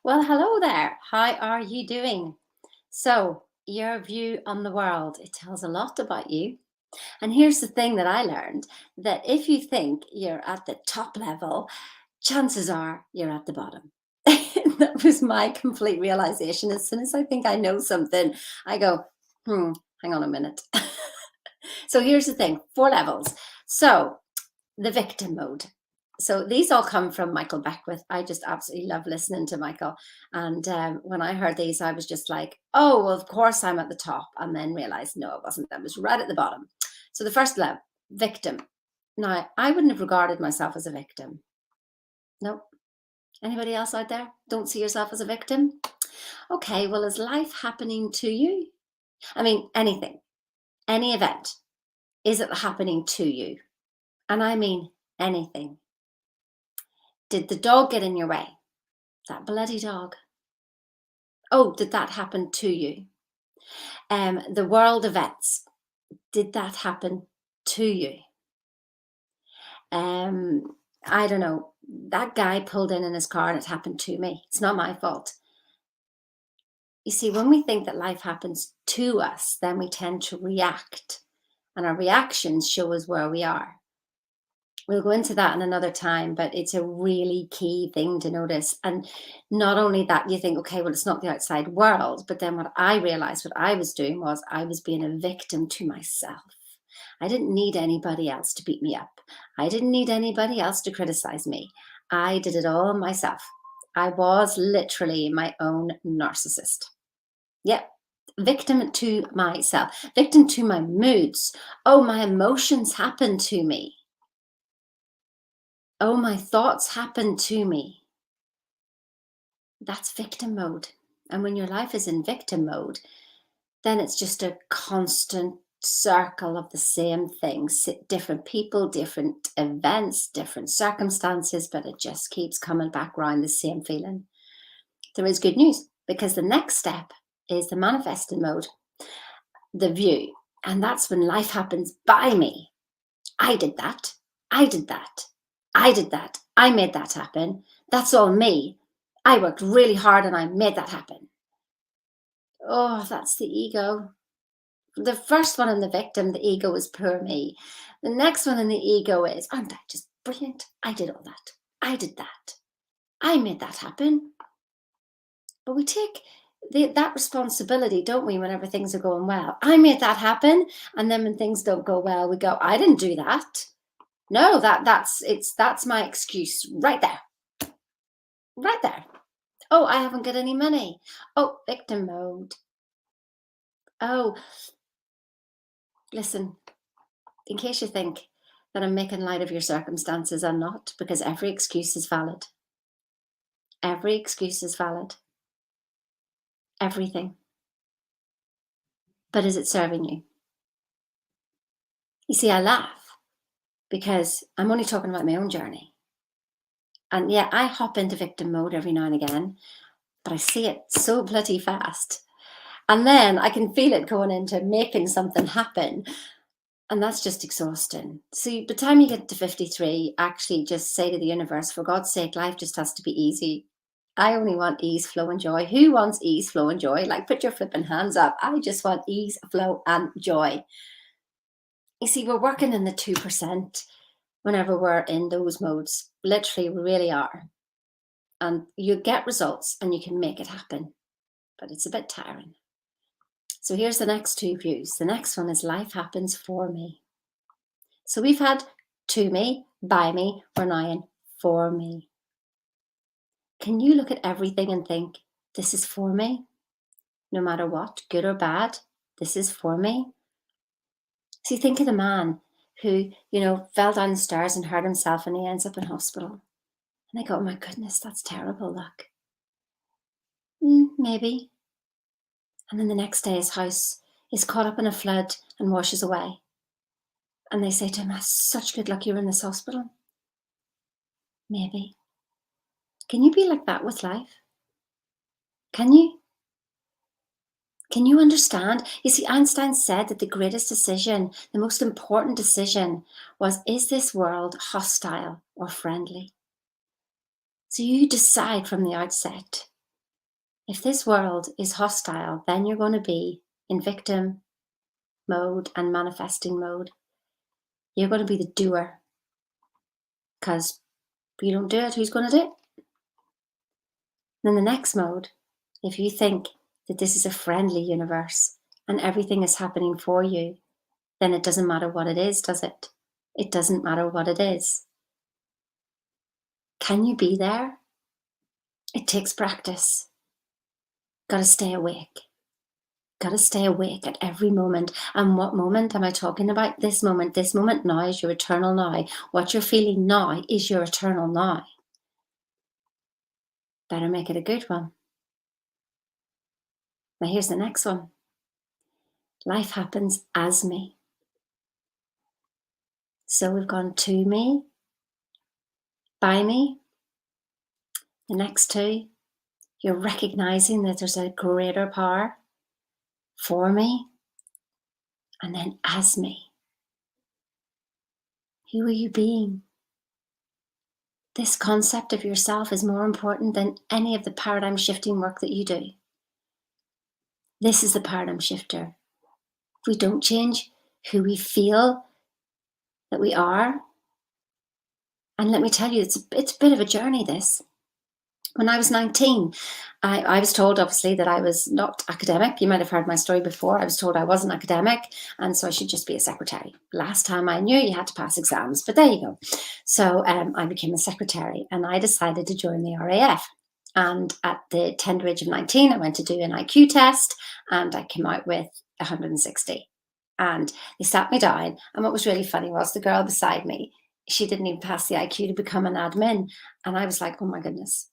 Well, hello there. How are you doing? So, your view on the world, it tells a lot about you. And here's the thing that I learned that if you think you're at the top level, chances are you're at the bottom. That was my complete realization. As soon as I think I know something, I go, hang on a minute. So here's the thing, 4 levels. So the victim mode. So these all come from Michael Beckwith. I just absolutely love listening to Michael. And when I heard these, I was just like, oh, well, of course I'm at the top. And then realized, no, it wasn't. I was right at the bottom. So the first level, victim. Now, I wouldn't have regarded myself as a victim. Nope. Anybody else out there? Don't see yourself as a victim? Okay, well, is life happening to you? I mean, anything, any event, is it happening to you? And I mean anything. Did the dog get in your way? That bloody dog. Oh, did that happen to you? The world events. Did that happen to you? I don't know. That guy pulled in his car and it happened to me. It's not my fault. You see, when we think that life happens to us, then we tend to react, and our reactions show us where we are. We'll go into that in another time, but it's a really key thing to notice. And not only that, you think, okay, well, it's not the outside world. But then what I realized what I was doing was I was being a victim to myself. I didn't need anybody else to beat me up. I didn't need anybody else to criticize me. I did it all myself. I was literally my own narcissist. Yep. Victim to myself, victim to my moods. Oh, my emotions happened to me. Oh, my thoughts happen to me. That's victim mode. And when your life is in victim mode, then it's just a constant circle of the same things, different people, different events, different circumstances, but it just keeps coming back around the same feeling. There is good news because the next step is the manifesting mode, the view. And that's when life happens by me. I did that. I did that. I did that. I made that happen. That's all me. I worked really hard and I made that happen. Oh, that's the ego. The first one in the victim, the ego is poor me. The next one in the ego is, aren't I just brilliant? I did all that. I did that. I made that happen. But we take that responsibility, don't we, whenever things are going well? I made that happen. And then when things don't go well, we go, I didn't do that. No, that's my excuse right there. Right there. Oh, I haven't got any money. Oh, victim mode. Oh, listen, in case you think that I'm making light of your circumstances, I'm not, because every excuse is valid. Every excuse is valid. Everything. But is it serving you? You see, I laugh because I'm only talking about my own journey. And yeah, I hop into victim mode every now and again, but I see it so bloody fast. And then I can feel it going into making something happen. And that's just exhausting. So by the time you get to 53, actually just say to the universe, for God's sake, life just has to be easy. I only want ease, flow, and joy. Who wants ease, flow, and joy? Like, put your flipping hands up. I just want ease, flow, and joy. You see, we're working in the 2% whenever we're in those modes. Literally, we really are. And you get results and you can make it happen. But it's a bit tiring. So here's the next two views. The next one is life happens for me. So we've had to me, by me, we're now in for me. Can you look at everything and think, this is for me? No matter what, good or bad, this is for me. See, think of the man who, fell down the stairs and hurt himself and he ends up in hospital. And I go, oh my goodness, that's terrible luck. Maybe. And then the next day his house is caught up in a flood and washes away. And they say to him, that's such good luck you're in this hospital. Maybe. Can you be like that with life? Can you? Can you understand? You see, Einstein said that the greatest decision, the most important decision was, is this world hostile or friendly? So you decide from the outset, If this world is hostile, then you're going to be in victim mode and manifesting mode. You're going to be the doer, because if you don't do it, who's going to do it? Then the next mode, if you think that this is a friendly universe and everything is happening for you, then it doesn't matter what it is, does it? It doesn't matter what it is. Can you be there? It takes practice. Got to stay awake. Got to stay awake at every moment. And what moment am I talking about? This moment. This moment now is your eternal now. What you're feeling now is your eternal now. Better make it a good one. Now here's the next one. Life happens as me. So we've gone to me, by me. The next two, you're recognizing that there's a greater power for me, and then as me. Who are you being? This concept of yourself is more important than any of the paradigm shifting work that you do. This is the paradigm shifter. If we don't change who we feel that we are, and let me tell you, it's a bit of a journey, this. When I was 19, I was told, obviously, that I was not academic. You might have heard my story before. I was told I wasn't academic, and so I should just be a secretary. Last time I knew you had to pass exams, but there you go. So I became a secretary, and I decided to join the RAF. And at the tender age of 19, I went to do an IQ test, and I came out with 160. And they sat me down, and what was really funny was the girl beside me, she didn't even pass the IQ to become an admin. And I was like, oh my goodness,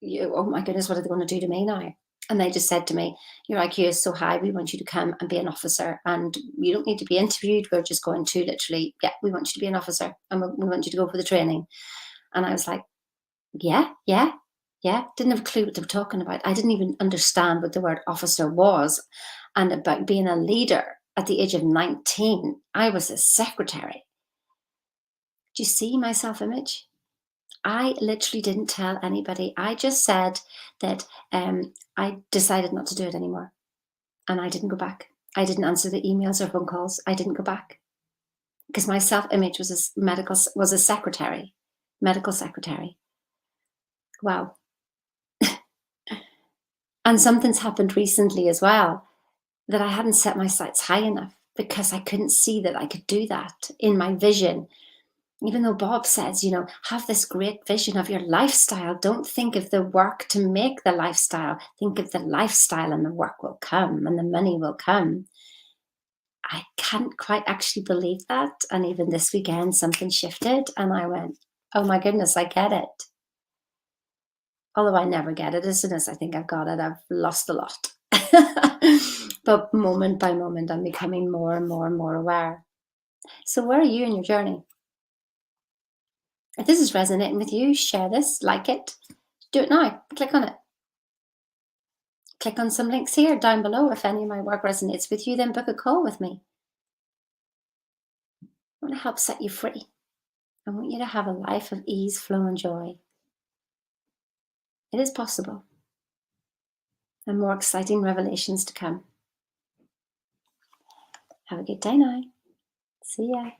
what are they going to do to me now? And they just said to me, your IQ is so high, we want you to come and be an officer, and you don't need to be interviewed. We're just going to literally, yeah, we want you to be an officer, and we want you to go for the training. And I was like, yeah. Didn't have a clue what they were talking about. I didn't even understand what the word officer was. And about being a leader at the age of 19, I was a secretary. Do you see my self-image? I literally didn't tell anybody. I just said that I decided not to do it anymore. And I didn't go back. I didn't answer the emails or phone calls. I didn't go back. Because my self-image was a secretary, medical secretary. Wow. And something's happened recently as well, that I hadn't set my sights high enough, because I couldn't see that I could do that in my vision. Even though Bob says, have this great vision of your lifestyle. Don't think of the work to make the lifestyle. Think of the lifestyle, and the work will come and the money will come. I can't quite actually believe that. And even this weekend, something shifted and I went, oh my goodness, I get it. Although I never get it. As soon as I think I've got it, I've lost a lot. But moment by moment, I'm becoming more and more and more aware. So where are you in your journey? If this is resonating with you, share this, like it, do it now, click on it. Click on some links here down below. If any of my work resonates with you, then book a call with me. I want to help set you free. I want you to have a life of ease, flow, and joy. It is possible. And more exciting revelations to come. Have a good day now. See ya.